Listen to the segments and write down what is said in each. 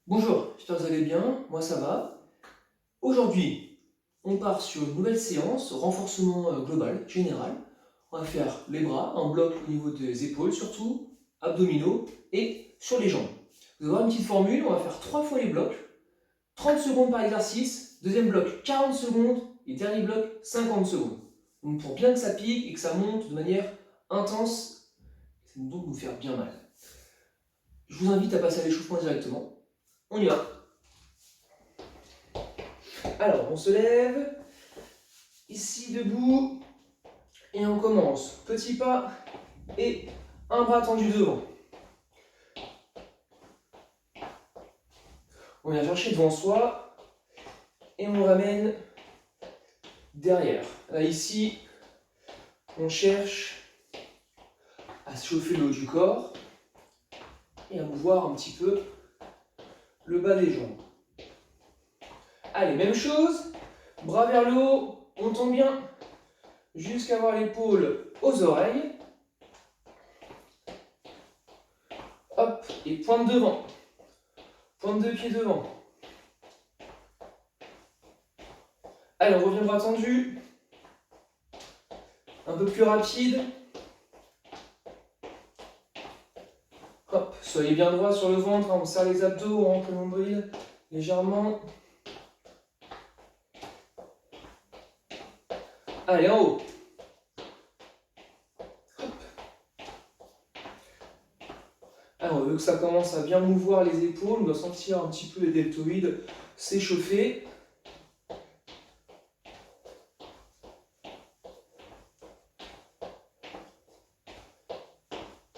Bonjour, j'espère que vous allez bien, moi ça va. Aujourd'hui, on part sur une nouvelle séance, renforcement global, général. On va faire les bras, en bloc au niveau des épaules surtout, abdominaux et sur les jambes. Vous allez voir une petite formule, on va faire 3 fois les blocs, 30 secondes par exercice, deuxième bloc 40 secondes et dernier bloc 50 secondes. Donc pour bien que ça pique et que ça monte de manière intense, ça va donc vous faire bien mal. Je vous invite à passer à l'échauffement directement. On y va. Alors, on se lève, ici debout, et on commence. Petit pas et un bras tendu devant. On vient chercher devant soi et on ramène derrière. Là, ici, on cherche à se chauffer le haut du corps et à mouvoir un petit peu le bas des jambes. Allez, même chose, bras vers le haut, on tombe bien jusqu'à avoir l'épaule aux oreilles. Hop, et pointe devant. Pointe de pied devant. Allez, on revient bras tendu. Un peu plus rapide. Hop, soyez bien droit sur le ventre, on serre les abdos, on rentre le nombril légèrement. Allez, en haut. Hop. Alors, on veut que ça commence à bien mouvoir les épaules, on doit sentir un petit peu les deltoïdes s'échauffer.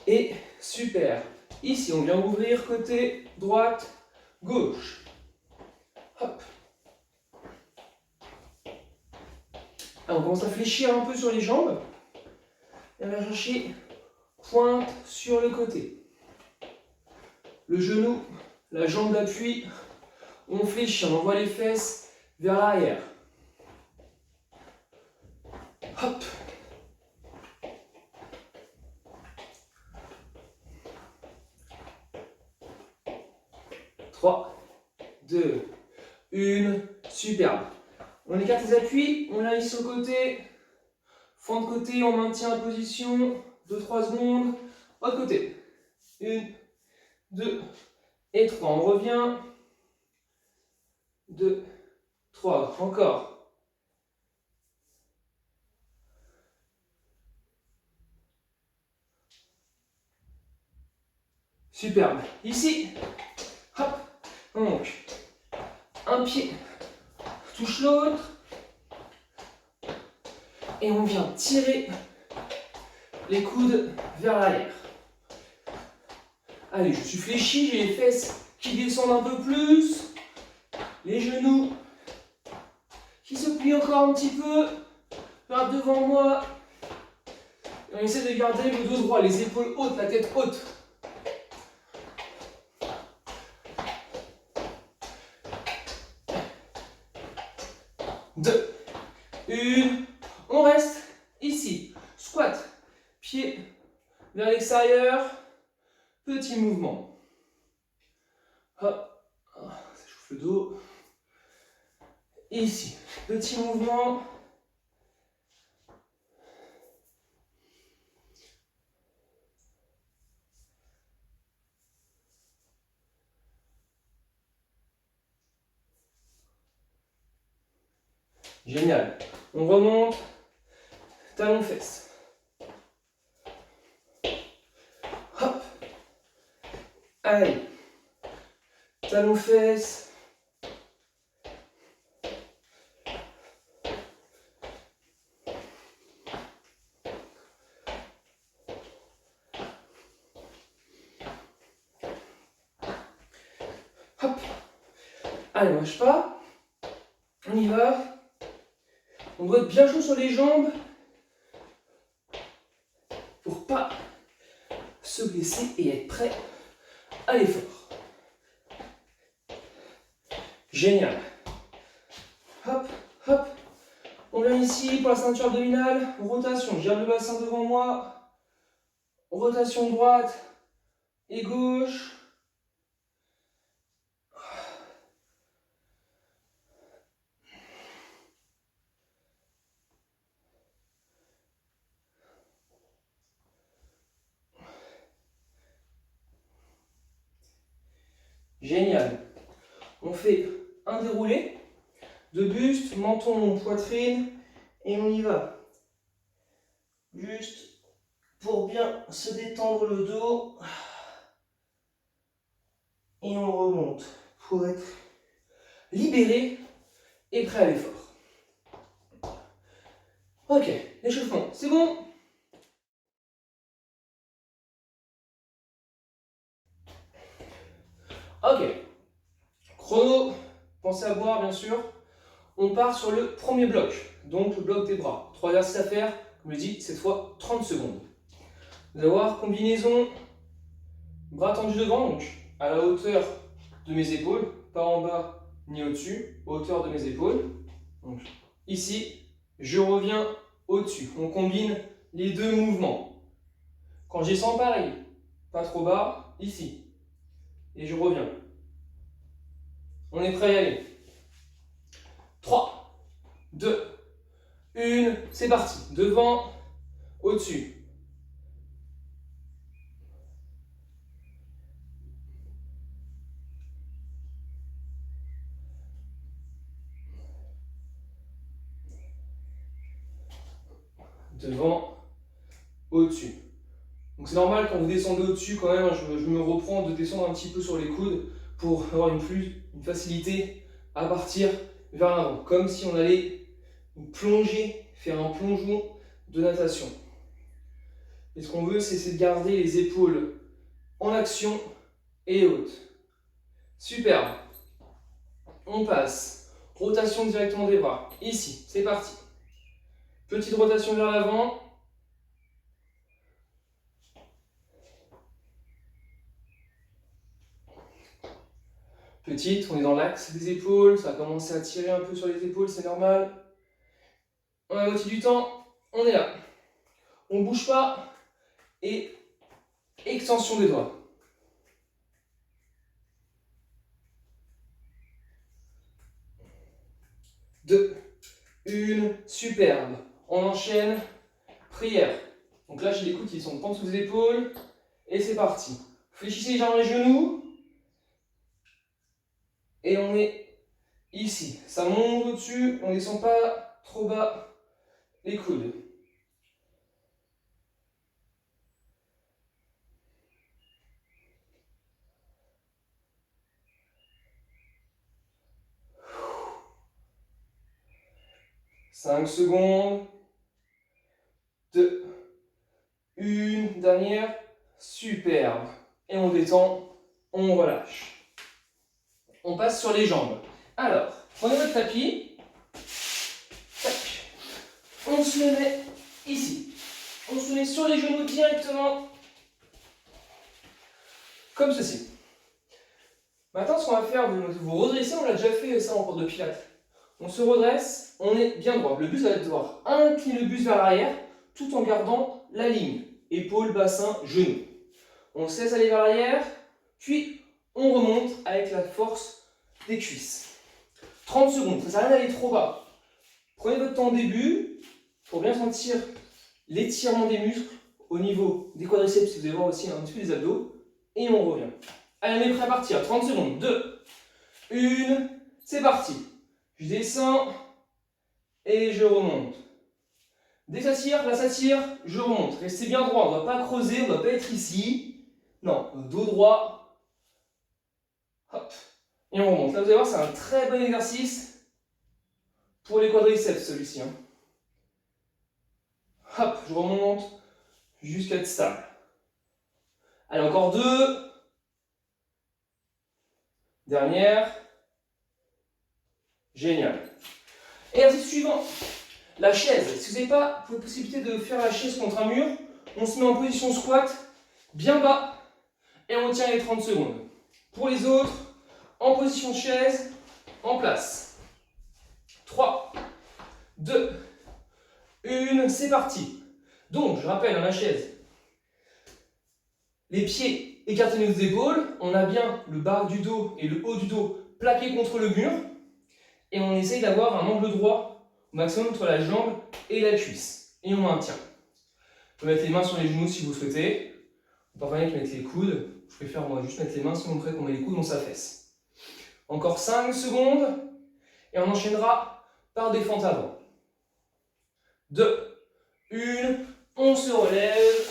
Et super. Ici, on vient ouvrir côté droite, gauche. Hop. Alors, on commence à fléchir un peu sur les jambes. Et on va chercher pointe sur le côté. Le genou, la jambe d'appui, on fléchit, on envoie les fesses vers l'arrière. Hop. 3, 2, 1, superbe. On écarte les appuis, on vient ici au côté, fond de côté, on maintient en position, 2-3 secondes, autre côté. 1, 2 et 3, on revient, 2, 3, encore. Superbe. Ici, hop, donc, un pied touche l'autre, et on vient tirer les coudes vers l'arrière. Allez, je suis fléchi, j'ai les fesses qui descendent un peu plus, les genoux qui se plient encore un petit peu, vers devant moi. Et on essaie de garder le dos droit, les épaules hautes, la tête haute. 2, 1, on reste ici. Squat, pied vers l'extérieur, petit mouvement. Hop, ça chauffe le dos. Ici, petit mouvement. Génial. On remonte, talon fesses. Hop. Allez. Talon fesses. Hop. Allez, on lâche pas. On y va. On doit être bien chaud sur les jambes pour pas se blesser et être prêt à l'effort. Génial. Hop, hop. On vient ici pour la ceinture abdominale. Rotation, je garde le bassin devant moi. Rotation droite et gauche. Génial. On fait un déroulé de buste, menton, poitrine, et on y va. Juste pour bien se détendre le dos. Et on remonte pour être libéré et prêt à l'effort. Ok, l'échauffement, c'est bon. Ok, chrono, pensez à boire bien sûr. On part sur le premier bloc, donc le bloc des bras. 3 exercices à faire, comme je dis, cette fois 30 secondes. Vous allez voir, combinaison, bras tendus devant, donc à la hauteur de mes épaules, pas en bas ni au-dessus, hauteur de mes épaules. Donc ici, je reviens au-dessus. On combine les deux mouvements. Quand je descends, pareil, pas trop bas, ici. Et je reviens. On est prêt à y aller. 3, 2, 1, c'est parti. Devant, au-dessus. Devant, au-dessus. Donc c'est normal quand vous descendez au-dessus quand même, je me reprends de descendre un petit peu sur les coudes pour avoir une facilité à partir vers l'avant. Comme si on allait plonger, faire un plongeon de natation. Et ce qu'on veut, c'est de garder les épaules en action et hautes. Superbe. On passe. Rotation directement des bras. Ici, c'est parti. Petite rotation vers l'avant. Petite, on est dans l'axe des épaules, ça va commencer à tirer un peu sur les épaules, c'est normal. On a la moitié du temps, on est là. On ne bouge pas et extension des doigts. 2, 1, superbe. On enchaîne, prière. Donc là, j'ai les coudes qui sont en dessous des épaules et c'est parti. Fléchissez légèrement les genoux et on est ici. Ça monte au-dessus, on ne descend pas trop bas les coudes. Cinq secondes. 2, 1, dernière. Superbe. Et on détend, on relâche. On passe sur les jambes. Alors, prenez votre tapis. Tac. On se le met ici. On se met sur les genoux directement. Comme ceci. Maintenant, ce qu'on va faire, vous redressez, on l'a déjà fait ça en cours de pilates. On se redresse, on est bien droit. Le but, ça va être de devoir incliner le buste vers l'arrière tout en gardant la ligne. Épaules, bassin, genoux. On se laisse aller vers l'arrière, puis on remonte avec la force des cuisses. 30 secondes, ça ne sert à rien d'aller trop bas. Prenez votre temps au début pour bien sentir l'étirement des muscles au niveau des quadriceps, vous allez voir aussi un petit peu des abdos, et on revient. Allez, on est prêt à partir. 30 secondes. 2, 1, c'est parti. Je descends et je remonte. Dès que ça tire, je remonte. Restez bien droit, on ne doit pas creuser, on ne doit pas être ici. Non, dos droit. Hop. Et on remonte. Là, vous allez voir, c'est un très bon exercice pour les quadriceps, celui-ci. Hop, je remonte jusqu'à être stable. Allez, encore 2. Dernière. Génial. Exercice suivant. La chaise. Si vous n'avez pas la possibilité de faire la chaise contre un mur, on se met en position squat, bien bas, et on tient les 30 secondes. Pour les autres, en position chaise, en place. 3, 2, 1, c'est parti. Donc, je rappelle, la chaise, les pieds écartés de nos épaules, on a bien le bas du dos et le haut du dos plaqués contre le mur, et on essaye d'avoir un angle droit au maximum entre la jambe et la cuisse. Et on maintient. Vous pouvez mettre les mains sur les genoux si vous souhaitez. Pas rien que mettre les coudes. Je préfère moi juste mettre les mains, sinon après qu'on met les coudes, on s'affaisse. Encore 5 secondes. Et on enchaînera par des fentes avant. 2, 1, on se relève.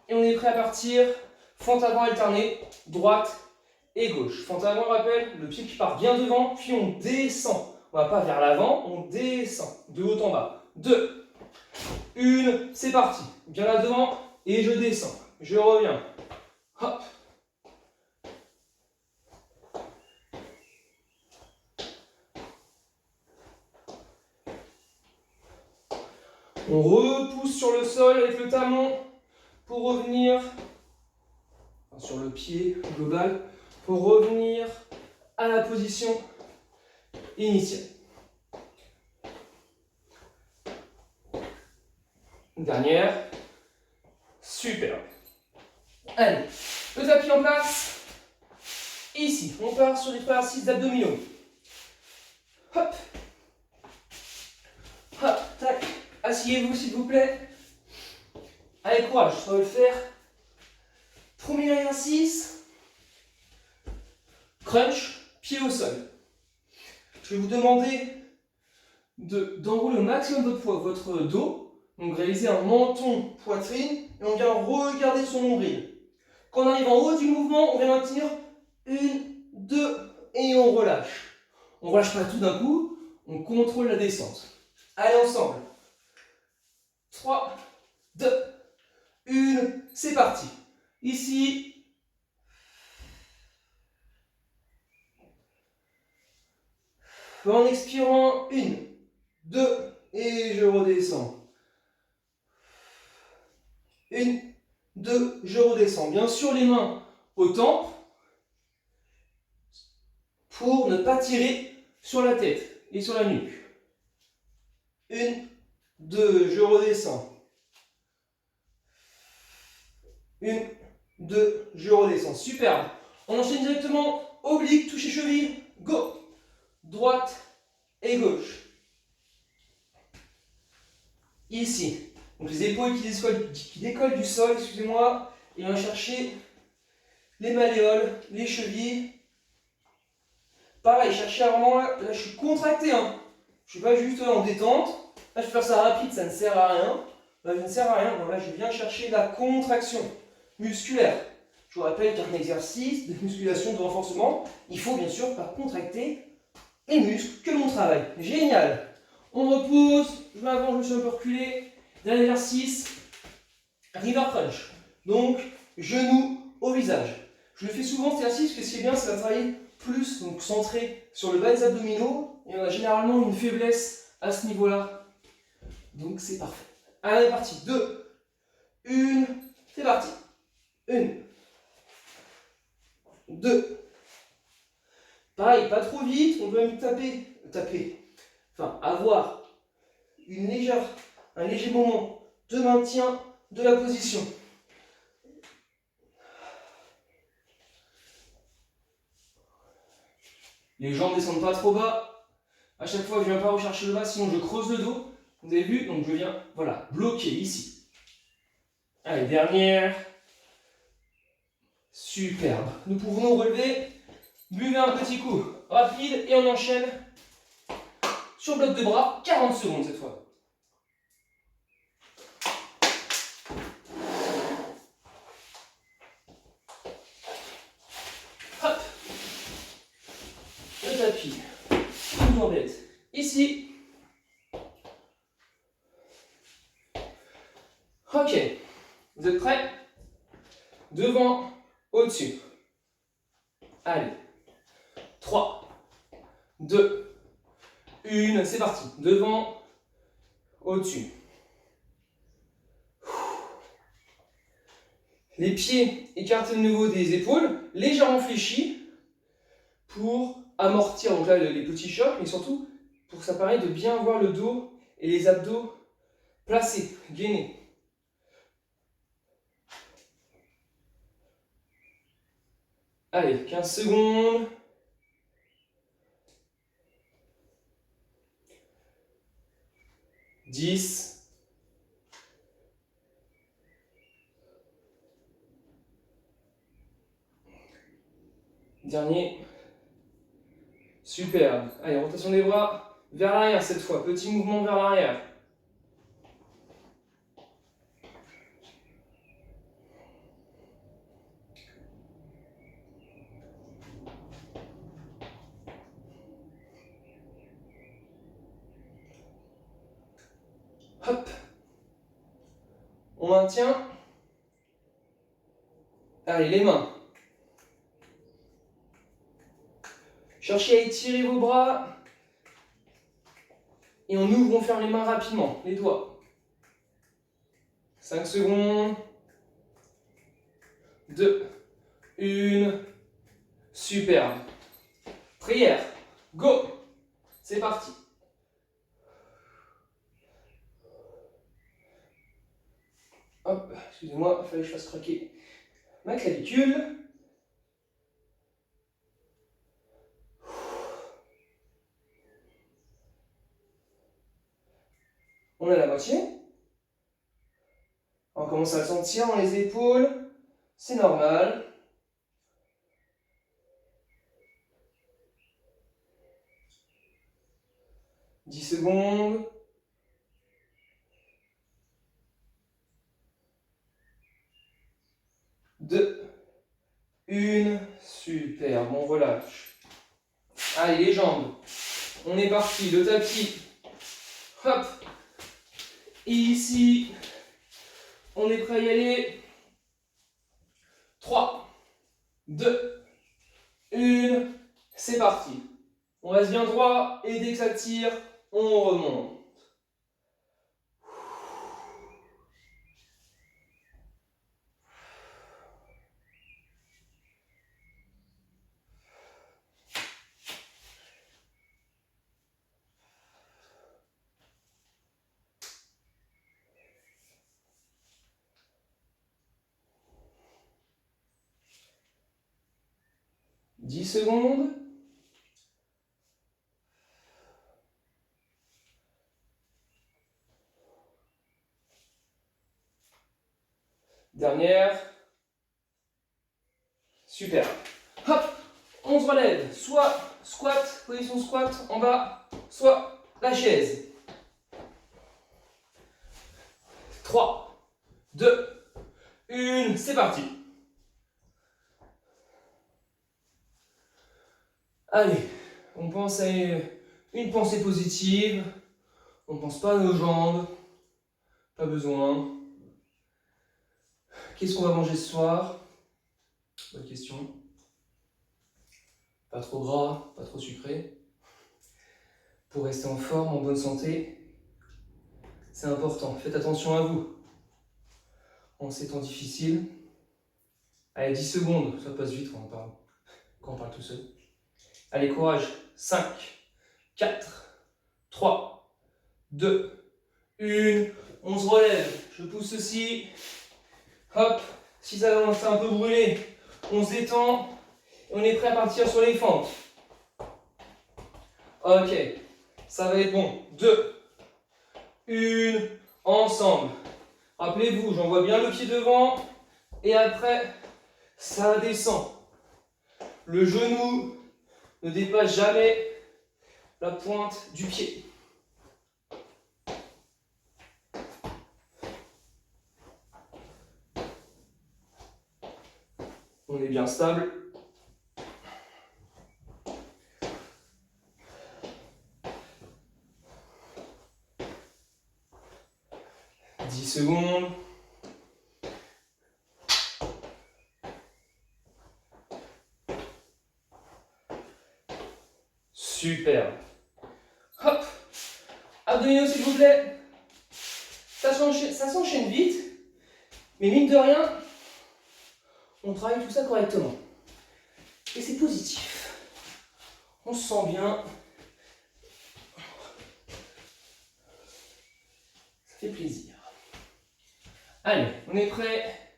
Et on est prêt à partir. Fente avant alternée, droite et gauche. Fente avant, rappel, le pied qui part bien devant, puis on descend. On ne va pas vers l'avant, on descend de haut en bas. 2, 1, c'est parti. Bien là devant et je descends. Je reviens. Hop. On repousse sur le sol avec le talon pour revenir sur le pied global, pour revenir à la position initiale. Dernière. Super. Allez, le tapis en place. Ici, on part sur les exercices d'abdominaux. Hop. Hop, tac. Asseyez-vous s'il vous plaît. Allez, courage, ça va le faire. Premier exercice. Crunch, pied au sol. Je vais vous demander d'enrouler au maximum votre dos. Donc réaliser un menton, poitrine, et on vient regarder son nombril. Quand on arrive en haut du mouvement, on vient maintenir 1, 2, et on relâche. On ne relâche pas tout d'un coup, on contrôle la descente. Allez ensemble. 3, 2, 1, c'est parti. Ici. En expirant, 1, 2, et je redescends. 1, 2, je redescends. Bien sûr, les mains au temple pour ne pas tirer sur la tête et sur la nuque. 1, 2, je redescends. 1, 2, je redescends. Superbe. On enchaîne directement. Oblique, toucher cheville. Go. Droite et gauche. Ici. Donc les épaules qui décollent du sol, excusez-moi. Et on va chercher les malléoles, les chevilles. Pareil, cherchez à vraiment, là je suis contracté. Hein. Je ne suis pas juste en détente. Là je vais faire ça rapide, ça ne sert à rien. Là je ne sert à rien. Donc là je viens chercher la contraction musculaire. Je vous rappelle qu'un exercice de musculation, de renforcement, il faut bien sûr pas contracter les muscles que l'on travaille. Génial. On repose, je m'avance, je me suis un peu reculé. Dernier exercice, river crunch. Donc, genou au visage. Je le fais souvent cet exercice parce que ce qui est bien, c'est de travailler plus, donc centré sur le bas des abdominaux. Et on a généralement une faiblesse à ce niveau-là. Donc, c'est parfait. Allez, parti. 2, 1, c'est parti. 1, 2. Pareil, pas trop vite, on doit même avoir un léger moment de maintien de la position. Les jambes ne descendent pas trop bas. À chaque fois, je ne viens pas rechercher le bas, sinon je creuse le dos. Vous avez vu? Donc je viens, voilà, bloquer ici. Allez, dernière. Superbe. Nous pouvons nous relever. Buvez un petit coup rapide et on enchaîne sur bloc de bras. 40 secondes cette fois. Hop. Le tapis. Je vous embête. Ici. Ok. Vous êtes prêts? Devant, au-dessus. Allez. 3, 2, 1, c'est parti. Devant, au-dessus. Les pieds écartés de nouveau des épaules, légèrement fléchis pour amortir donc là, les petits chocs, mais surtout pour que ça permette de bien avoir le dos et les abdos placés, gainés. Allez, 15 secondes. 10. Dernier. Super. Allez, rotation des bras vers l'arrière cette fois. Petit mouvement vers l'arrière. Hop. On maintient. Allez, les mains. Cherchez à étirer vos bras. Et on ouvre, on ferme les mains rapidement, les doigts. 5 secondes. 2, 1. Super. Prière. Go. C'est parti. Hop, excusez-moi, il fallait que je fasse craquer ma clavicule. On a la moitié. On commence à le sentir dans les épaules. C'est normal. « 10 secondes. 2, 1. Super, bon, on relâche. Allez, les jambes. On est parti, le tapis. Hop. Et ici, on est prêt à y aller. 3, 2, 1. C'est parti. On reste bien droit et dès que ça tire, on remonte. « 10 secondes. Dernière. Super. Hop, on se relève. Soit squat, position squat en bas, soit la chaise. 3, 2, 1, c'est parti. Allez, on pense à une pensée positive. On ne pense pas à nos jambes. Pas besoin. Qu'est-ce qu'on va manger ce soir? Bonne question. Pas trop gras, pas trop sucré. Pour rester en forme, en bonne santé, c'est important. Faites attention à vous. En ces temps difficiles. Allez, 10 secondes, ça passe vite quand on parle tout seul. Allez, courage. 5, 4, 3, 2, 1. On se relève. Je pousse ceci. Hop. Si ça commence à un peu brûler, on se détend. Et on est prêt à partir sur les fentes. Ok. Ça va être bon. 2, 1. Ensemble. Rappelez-vous, j'envoie bien le pied devant. Et après, ça descend. Le genou ne dépasse jamais la pointe du pied. On est bien stable. « 10 secondes. Super. Hop. Abdominaux s'il vous plaît. Ça s'enchaîne vite. Mais mine de rien, on travaille tout ça correctement. Et c'est positif. On se sent bien. Ça fait plaisir. Allez, on est prêt.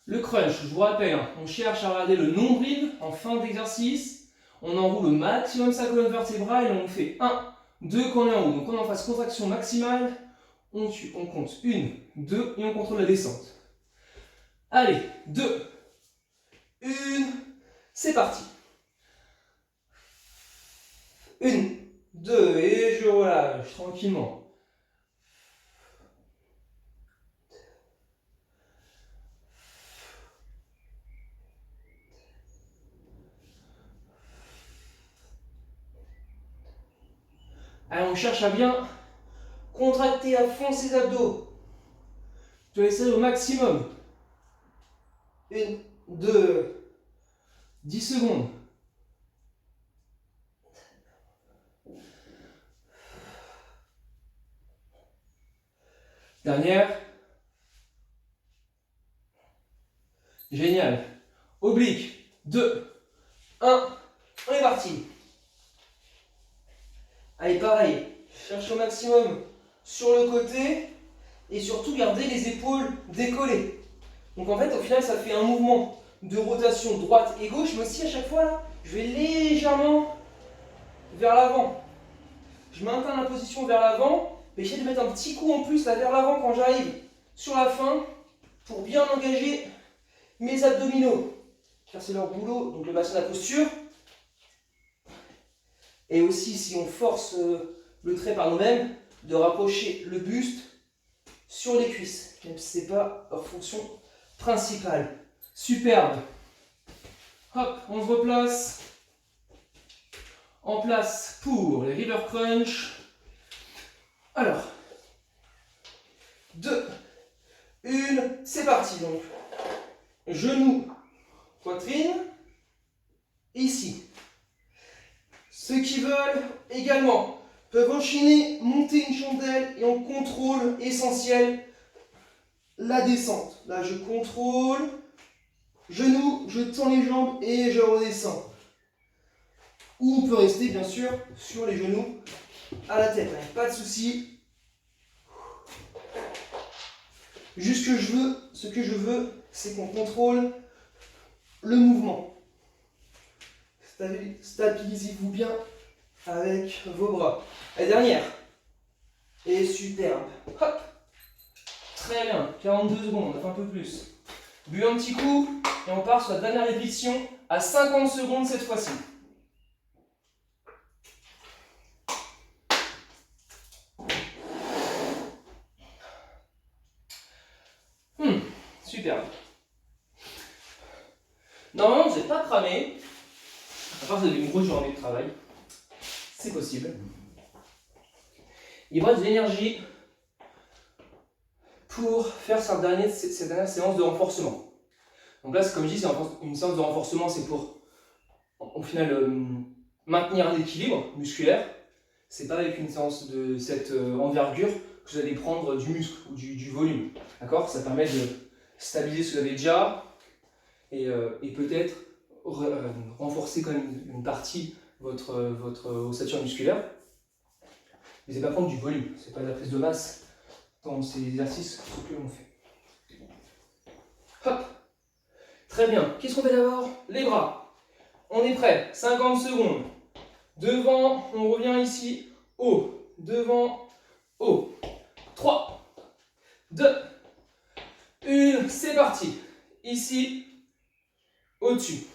Le crunch, je vous rappelle, on cherche à regarder le nombril en fin d'exercice. On enroule au maximum sa colonne vertébrale et on fait 1, 2 quand on est en haut. Donc quand on est en phase contraction maximale, on compte 1, 2 et on contrôle la descente. Allez, 2, 1, c'est parti. 1, 2, et je relâche tranquillement. Allez, on cherche à bien contracter à fond ses abdos. Tu vas essayer au maximum. 1, 2, 10 secondes. Dernière. Génial. Oblique. 2, 1. On est parti. Allez, pareil. Cherche au maximum sur le côté. Et surtout, gardez les épaules décollées. Donc en fait, au final, ça fait un mouvement de rotation droite et gauche. Mais aussi, à chaque fois, là, je vais légèrement vers l'avant. Je maintiens la position vers l'avant. Mais j'essaie de mettre un petit coup en plus là, vers l'avant quand j'arrive sur la fin. Pour bien engager mes abdominaux. Car c'est leur boulot, donc le bassin de la posture. Et aussi, si on force le trait par nous-mêmes, de rapprocher le buste sur les cuisses, même si ce n'est pas leur fonction principale. Superbe. Hop, on se replace. En place pour les river crunch. Alors, 2, 1, c'est parti. Donc, genoux, poitrine, ici. Ceux qui veulent également peuvent enchaîner, monter une chandelle et on contrôle essentiel la descente. Là, je contrôle, genou, je tends les jambes et je redescends. Ou on peut rester bien sûr sur les genoux à la tête, pas de souci. Juste ce que je veux, c'est qu'on contrôle le mouvement. Stabilisez-vous bien avec vos bras. La dernière. Et superbe. Hop. Très bien. 42 secondes, on a fait un peu plus. Bu un petit coup et on part sur la dernière répétition à 50 secondes cette fois-ci. Superbe. Normalement, vous n'êtes pas cramé. À part que vous avez une grosse journée de travail. C'est possible. Il vous reste de l'énergie pour faire cette dernière séance de renforcement. Donc là, comme je dis, c'est une séance de renforcement, c'est pour, au final, maintenir l'équilibre musculaire. C'est pas avec une séance de cette envergure que vous allez prendre du muscle ou du volume. D'accord? Ça permet de stabiliser ce que vous avez déjà et peut-être renforcer quand même une partie votre ossature musculaire. Mais c'est pas prendre du volume, c'est pas de la prise de masse dans ces exercices que l'on fait. Hop. Très bien. Qu'est-ce qu'on fait d'abord? Les bras. On est prêt. 50 secondes. Devant, on revient ici. Haut. Devant, haut. 3, 2, 1. C'est parti. Ici, au-dessus.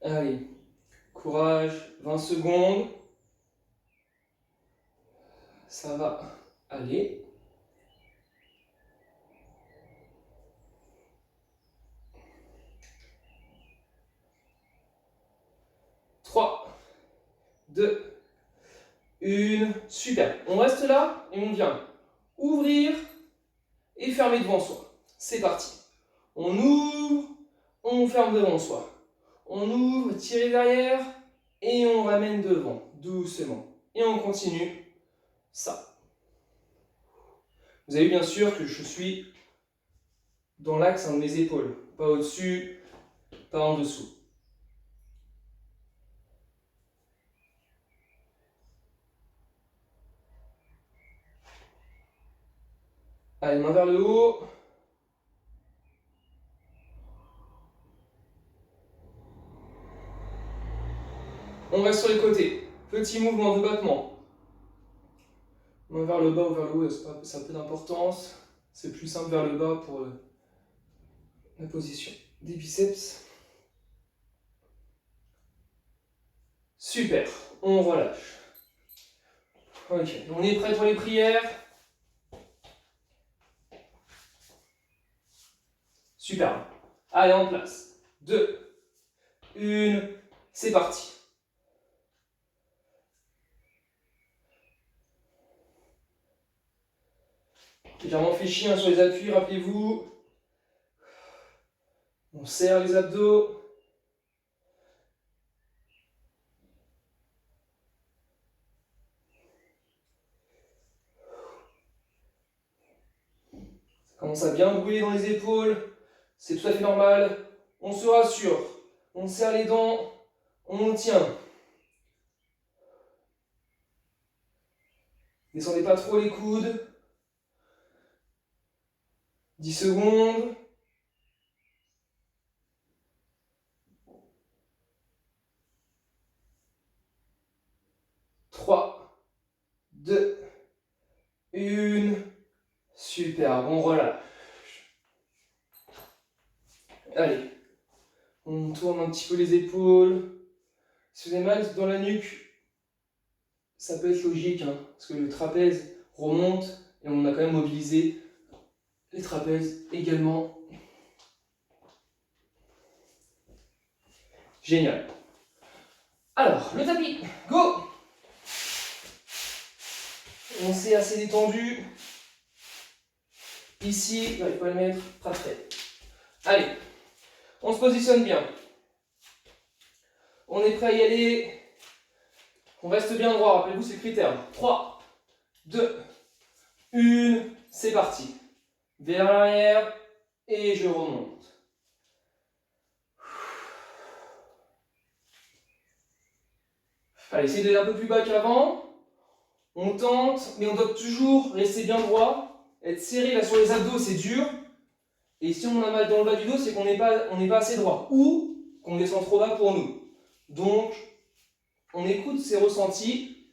Allez, courage, 20 secondes. Ça va aller. Trois, 2, 1. Super. On reste là et on vient ouvrir et fermer devant soi. C'est parti. On ouvre, on ferme devant soi. On ouvre, tirez derrière et on ramène devant, doucement. Et on continue ça. Vous avez vu bien sûr que je suis dans l'axe de mes épaules, pas au-dessus, pas en dessous. Allez, main vers le haut. On reste sur les côtés. Petit mouvement de battement. Main vers le bas ou vers le haut, ça a peu d'importance. C'est plus simple vers le bas pour la position des biceps. Super, on relâche. Ok, on est prêt pour les prières. Super. Allez, en place. 2, 1, c'est parti. Légèrement fléchi sur les appuis, rappelez-vous. On serre les abdos. Ça commence à bien brûler dans les épaules. C'est tout à fait normal. On se rassure. On serre les dents. On tient. Descendez pas trop les coudes. 10 secondes. 3, 2, 1. Super, on relâche. Allez, on tourne un petit peu les épaules. Si vous avez mal dans la nuque, ça peut être logique, hein, parce que le trapèze remonte et on a quand même mobilisé les trapèzes également. Génial. Alors, le tapis, go! On s'est assez détendu. Ici, il ne faut pas le mettre, parfait. Allez, on se positionne bien. On est prêt à y aller. On reste bien droit, rappelez-vous, c'est le critère. 3, 2, 1, c'est parti. Vers l'arrière et je remonte. Allez, essayez d'aller un peu plus bas qu'avant. On tente, mais on doit toujours rester bien droit. Être serré là sur les abdos, c'est dur. Et si on a mal dans le bas du dos, c'est qu'on n'est pas assez droit. Ou qu'on descend trop bas pour nous. Donc, on écoute ses ressentis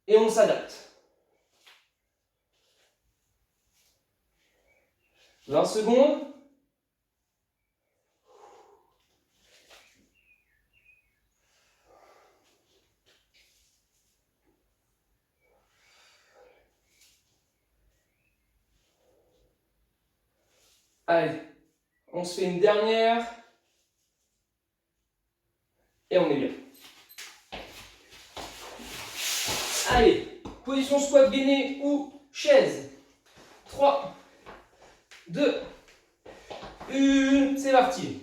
et on s'adapte. 20 secondes. Allez, on se fait une dernière. Et on est bien. Allez, position squat gainée ou chaise. 3, 2, 1, c'est parti.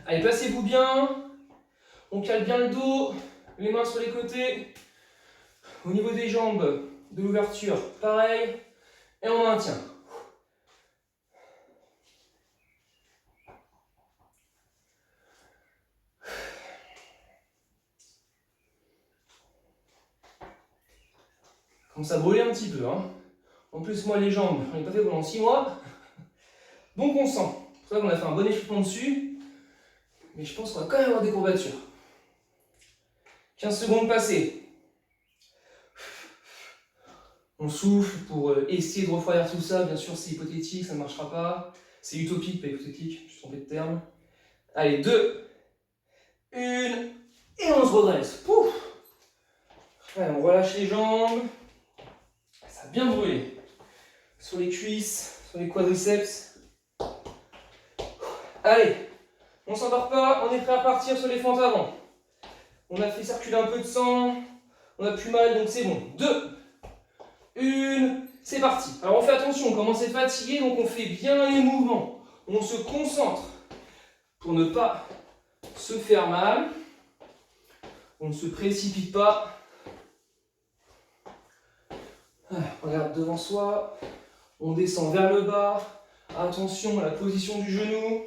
Allez, placez-vous bien. On cale bien le dos, les mains sur les côtés. Au niveau des jambes, de l'ouverture, pareil. Et on maintient. Comme ça brûle un petit peu. Hein. En plus, moi, les jambes, j'en ai pas fait pendant 6 mois. Donc on sent. C'est pour ça qu'on a fait un bon échauffement dessus. Mais je pense qu'on va quand même avoir des courbatures. 15 secondes passées. On souffle pour essayer de refroidir tout ça. Bien sûr, c'est hypothétique, ça ne marchera pas. C'est utopique, pas hypothétique. Je suis trompé de terme. Allez, 2, 1, et on se redresse. Pouf. Allez, on relâche les jambes. Ça a bien brûlé. Sur les cuisses, sur les quadriceps. Allez, on s'endort pas, on est prêt à partir sur les fentes avant. On a fait circuler un peu de sang, on a plus mal, donc c'est bon. 2, 1, c'est parti. Alors on fait attention, on commence à être fatigué, donc on fait bien les mouvements. On se concentre pour ne pas se faire mal. On ne se précipite pas. On regarde devant soi. On descend vers le bas. Attention à la position du genou.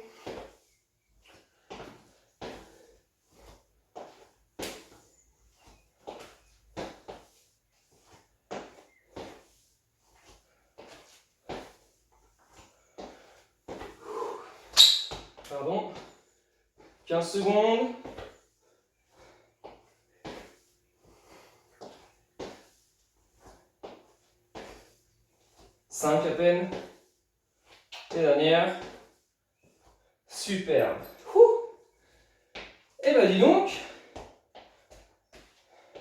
15 secondes. 5 à peine. Et dernière. Superbe. Et bah dis donc,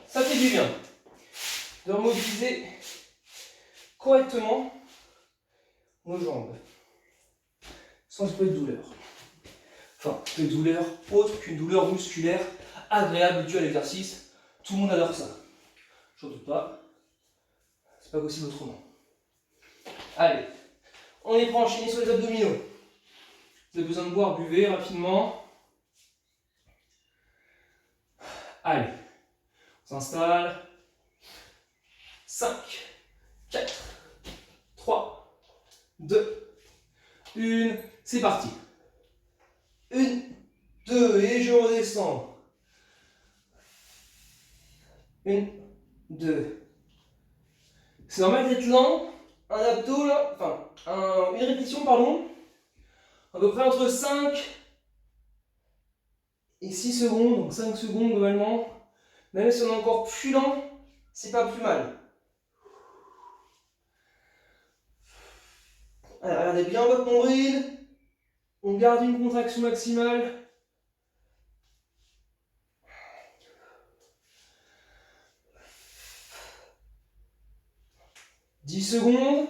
ça fait du bien de remobiliser correctement nos jambes. Sans peu de douleur. Enfin, de douleur autre qu'une douleur musculaire agréable due à l'exercice. Tout le monde adore ça. J'en doute pas. C'est pas possible autrement. Allez, on est prêt à enchaîner sur les abdominaux. Vous avez besoin de boire, buvez rapidement. Allez, on s'installe. 5, 4, 3, 2, 1. C'est parti. 1, 2, et je redescends. 1, 2. C'est normal d'être lent. Un abdo là, enfin, une répétition, pardon, à peu près entre 5 et 6 secondes, donc 5 secondes globalement. Même si on est encore plus lent, c'est pas plus mal. Allez, regardez bien votre nombril. On garde une contraction maximale. « 10 secondes.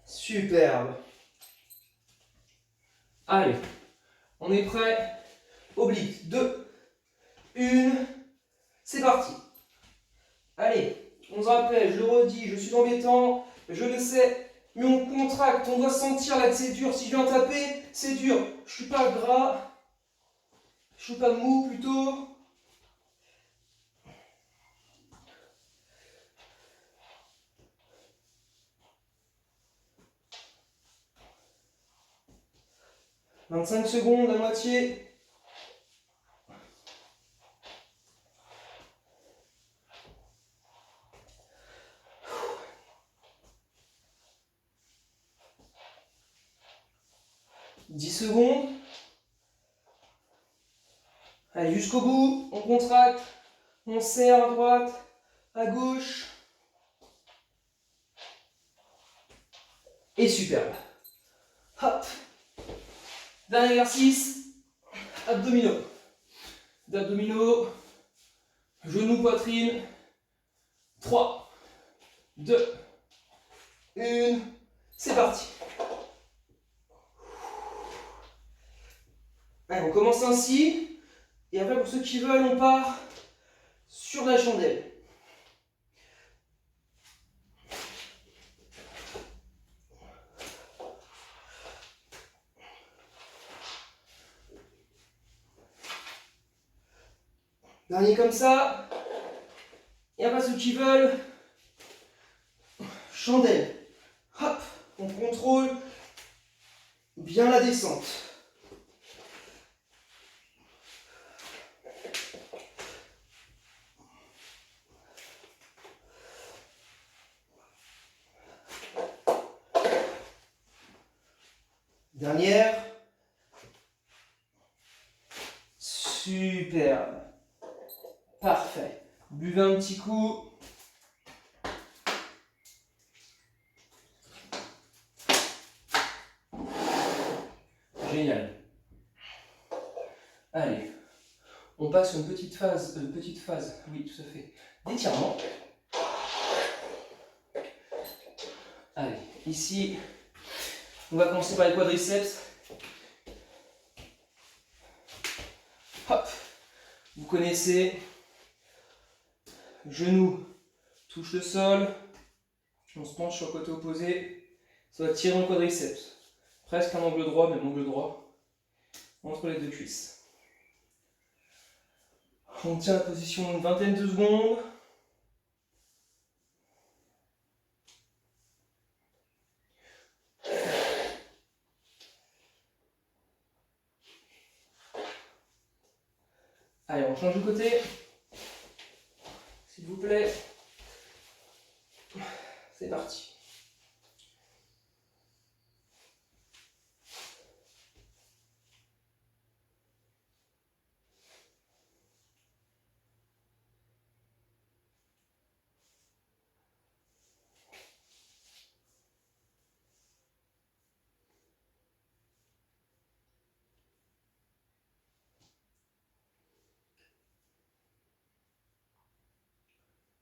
Superbe. Allez, on est prêt. Oblique. 2, 1. C'est parti. Allez, on se rappelle, je le redis, je suis embêtant, je le sais, mais on contracte, on doit sentir là que c'est dur. Si je viens taper, c'est dur. Je suis pas gras, je suis pas mou plutôt. « 25 secondes, la moitié. » 10 secondes. Allez, jusqu'au bout, on contracte, on serre à droite, à gauche. Et superbe. Hop. Dernier exercice, abdominaux. D'abdominaux, genoux, poitrine. 3, 2, 1. C'est parti. Allez, on commence ainsi. Et après, pour ceux qui veulent, on part sur la chandelle. Dernier comme ça. Et après, ceux qui veulent, chandelle. Hop, on contrôle bien la descente. Dernière. Superbe. Parfait. Buvez un petit coup. Génial. Allez, on passe une petite phase, oui, tout à fait, d'étirement. Allez, ici, on va commencer par les quadriceps. Hop, vous connaissez, genou touche le sol, on se penche sur le côté opposé, ça va tirer le quadriceps. Presque un angle droit, même angle droit, entre les deux cuisses. On tient la position une vingtaine de secondes. Allez, on change de côté. S'il vous plaît. C'est parti.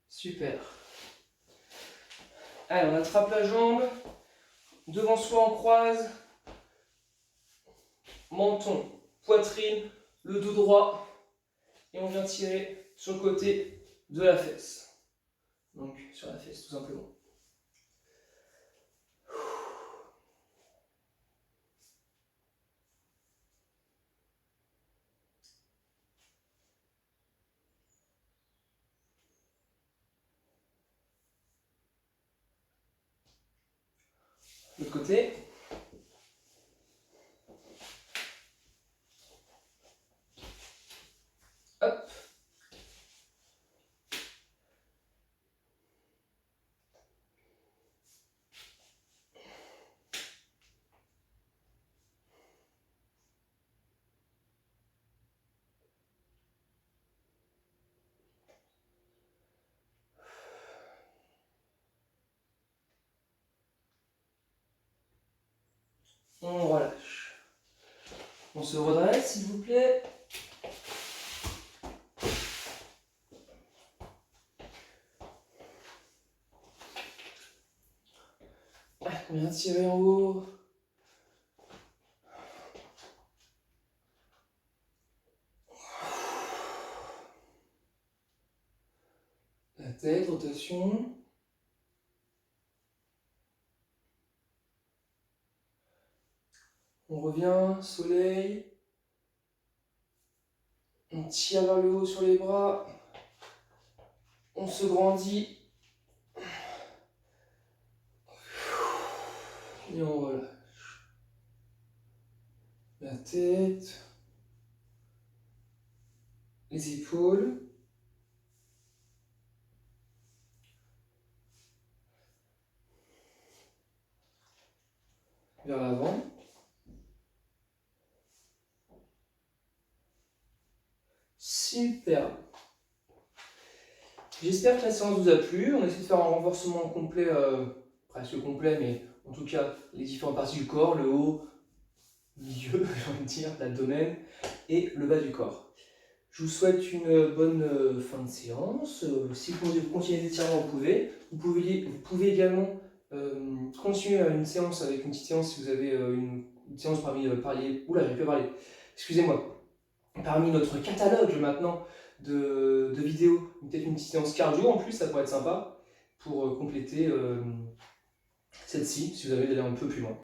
Super. Allez, on attrape la jambe. Devant soi, on croise. Menton, poitrine, le dos droit. Et on vient tirer sur le côté de la fesse. Donc, sur la fesse, tout simplement. L'autre côté. Hop. On relâche. On se redresse, s'il vous plaît. On vient tirer en haut. La tête, rotation. On revient, soleil. On tire vers le haut sur les bras. On se grandit. Et on relâche. La tête. Les épaules. Vers l'avant. Super. J'espère que la séance vous a plu. On essaie de faire un renforcement complet, presque complet, mais en tout cas les différentes parties du corps, le haut, le milieu, j'ai envie de dire, l'abdomen et le bas du corps. Je vous souhaite une bonne fin de séance. Si vous continuez les étirements, vous pouvez. Vous pouvez également continuer une séance avec une petite séance si vous avez une séance parmi oula, j'ai pu parler. Excusez-moi. Parmi notre catalogue maintenant de vidéos, peut-être une petite séance cardio en plus, ça pourrait être sympa pour compléter celle-ci, si vous avez d'aller un peu plus loin.